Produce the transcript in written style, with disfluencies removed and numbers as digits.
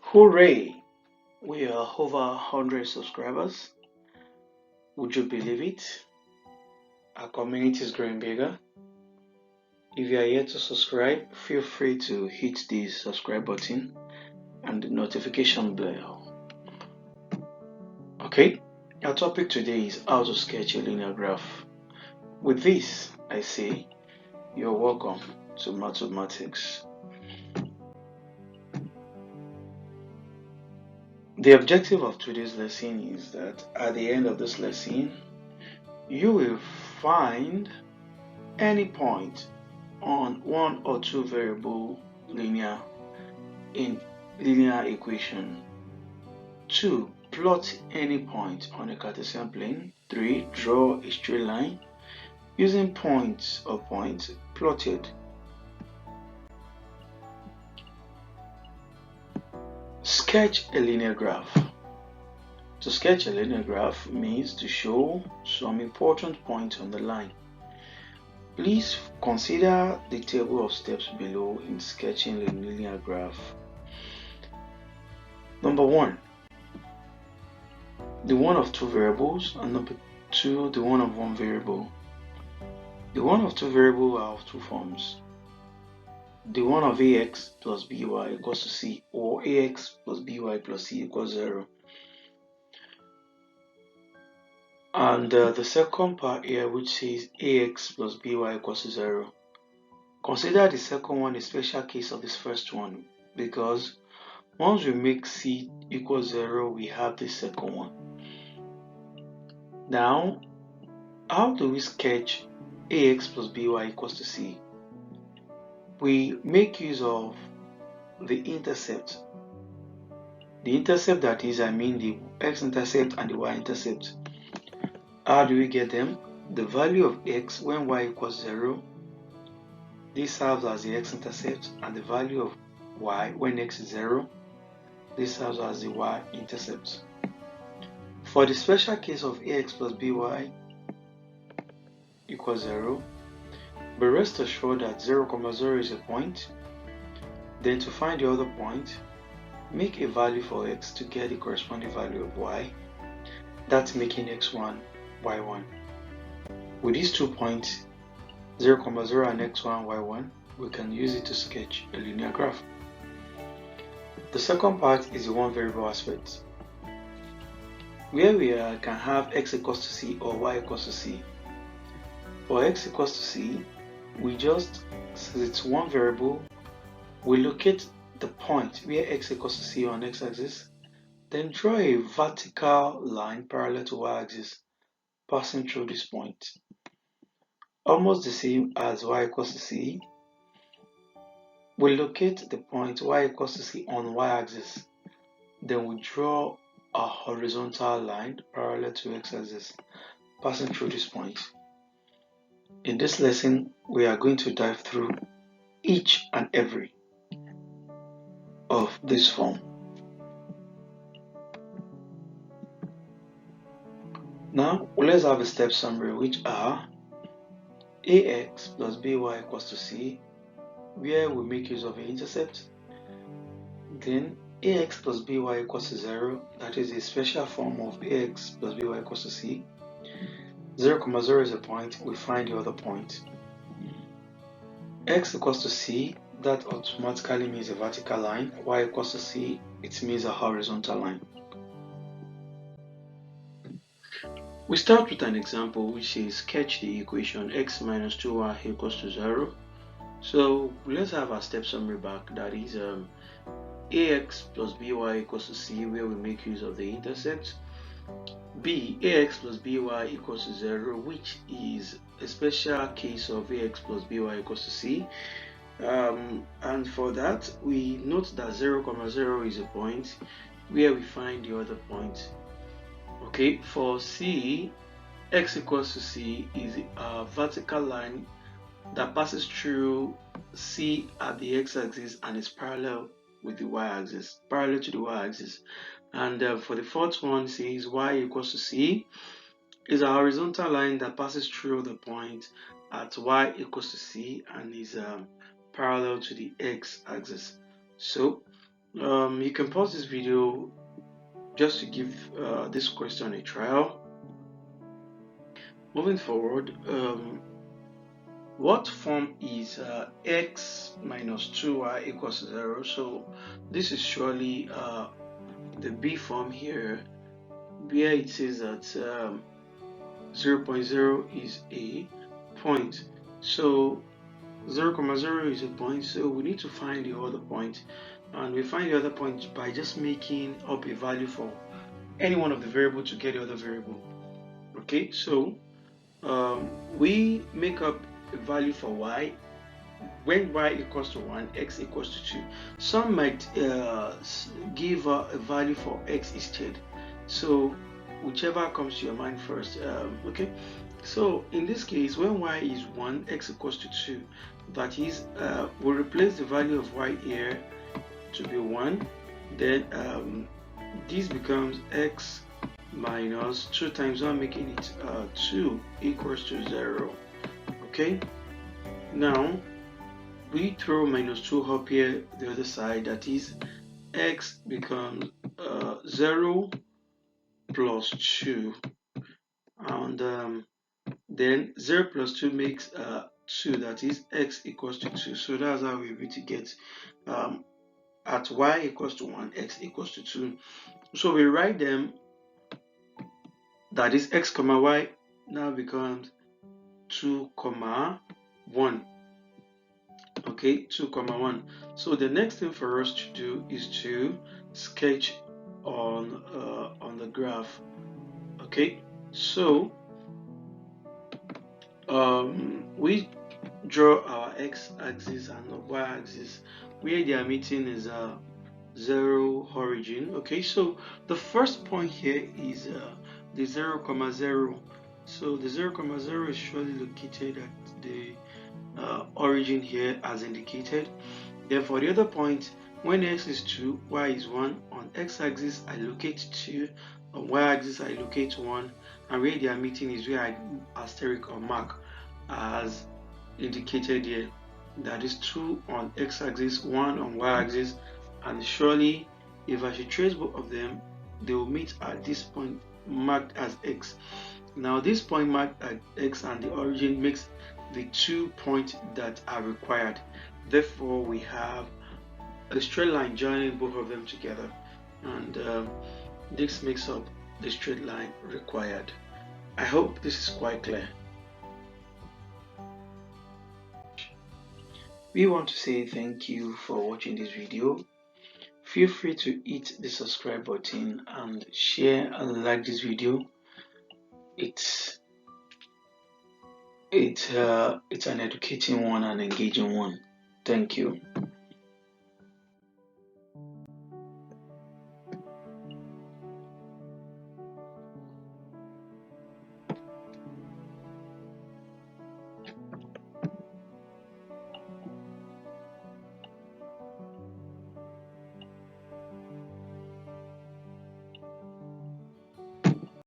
Hooray! We are over 100 subscribers. Would you believe it? Our community is growing bigger. If you are yet to subscribe, feel free to hit the subscribe button and the notification bell. Okay, our topic today is how to sketch a linear graph. With this, I say you're welcome to mathematics. The objective of today's lesson is that at the end of this lesson, you will find any point on one or two variable linear equation. 2. Plot any point on a Cartesian plane. 3. Draw a straight line using points or points plotted. Sketch a linear graph. To sketch a linear graph means to show some important points on the line. Please consider the table of steps below in sketching a linear graph. Number 1, the one of two variables, and number 2, the one of one variable. The one of two variables are of two forms. The one of ax plus by equals to c, or ax plus by plus c equals 0. And the second part here, which says ax plus by equals to 0. Consider the second one a special case of this first one, because once we make c equals 0, we have the second one. Now, how do we sketch ax plus by equals to c? We make use of the intercept. The intercept, that is, I mean the x-intercept and the y-intercept. How do we get them? The value of x when y equals 0, this serves as the x-intercept, and the value of y when x is 0, this serves as the y-intercept. For the special case of ax plus by equals 0, but rest assured that 0, 0 is a point. Then to find the other point, make a value for x to get the corresponding value of y. That's making x1, y1. With these 2 points, 0, 0 and x1, y1, we can use it to sketch a linear graph. The second part is the one variable aspect, where we can have x equals to c or y equals to c. For x equals to c, we just, since it's one variable, we locate the point where x equals to c on x-axis, then draw a vertical line parallel to y-axis passing through this point. Almost the same as y equals to c, we locate the point y equals to c on y-axis, then we draw a horizontal line parallel to x-axis passing through this point. In this lesson, we are going to dive through each and every of this form. Now, let's have a step summary, which are ax plus by equals to c, where we make use of an intercept. Then ax plus by equals to 0, that is a special form of ax plus by equals to c. 0, 0 is a point, we find the other point. X equals to c, that automatically means a vertical line. Y equals to c, it means a horizontal line. We start with an example, which is sketch the equation x minus 2y equals to 0. So let's have our step summary back. That is ax plus by equals to c, where we make use of the intercept. B, ax plus by equals to 0, which is a special case of ax plus by equals to c. And for that, we note that 0, 0 is a point where we find the other point. Okay, for c, x equals to c is a vertical line that passes through c at the x-axis and is parallel with the y-axis, parallel to the y-axis. And for the fourth one, says y equals to c is a horizontal line that passes through the point at y equals to c and is parallel to the x-axis. So you can pause this video just to give this question a trial. Moving forward, what form is x minus 2y equals to 0? So this is surely the b form here, where it says that 0.0 is a point. So 0,0 is a point, so we need to find the other point, and we find the other point by just making up a value for any one of the variable to get the other variable. Okay, so we make up a value for y when y equals to 1, x equals to 2. Some might give a value for x instead, so whichever comes to your mind first. Okay, so in this case, when y is 1, x equals to 2, that is, we'll replace the value of y here to be 1, then this becomes x minus 2 times 1, making it 2 equals to 0. Okay, now we throw minus 2 up here the other side, that is, x becomes 0 plus 2, and then 0 plus 2 makes 2, that is x equals to 2. So that's how we're able to get at y equals to 1, x equals to 2. So we write them, that is x comma y now becomes 2 comma 1. Okay, 2 comma 1. So the next thing for us to do is to sketch on the graph. Okay, so we draw our x-axis and y-axis where they are meeting is 0 origin. Okay, so the first point here is the 0 comma 0. So the 0 comma 0 is surely located at the origin here as indicated. Then for the other point, when x is 2, y is 1, on x-axis I locate 2, on y-axis I locate 1, and where they are meeting is where I asterisk or mark as indicated here. That is 2 on x-axis, 1 on y-axis, and surely if I should trace both of them, they will meet at this point marked as x. Now this point marked at x and the origin makes the 2 points that are required. Therefore we have a straight line joining both of them together, and this makes up the straight line required. I hope this is quite clear. We want to say thank you for watching this video. Feel free to hit the subscribe button and share and like this video. It's an educating one and engaging one. Thank you.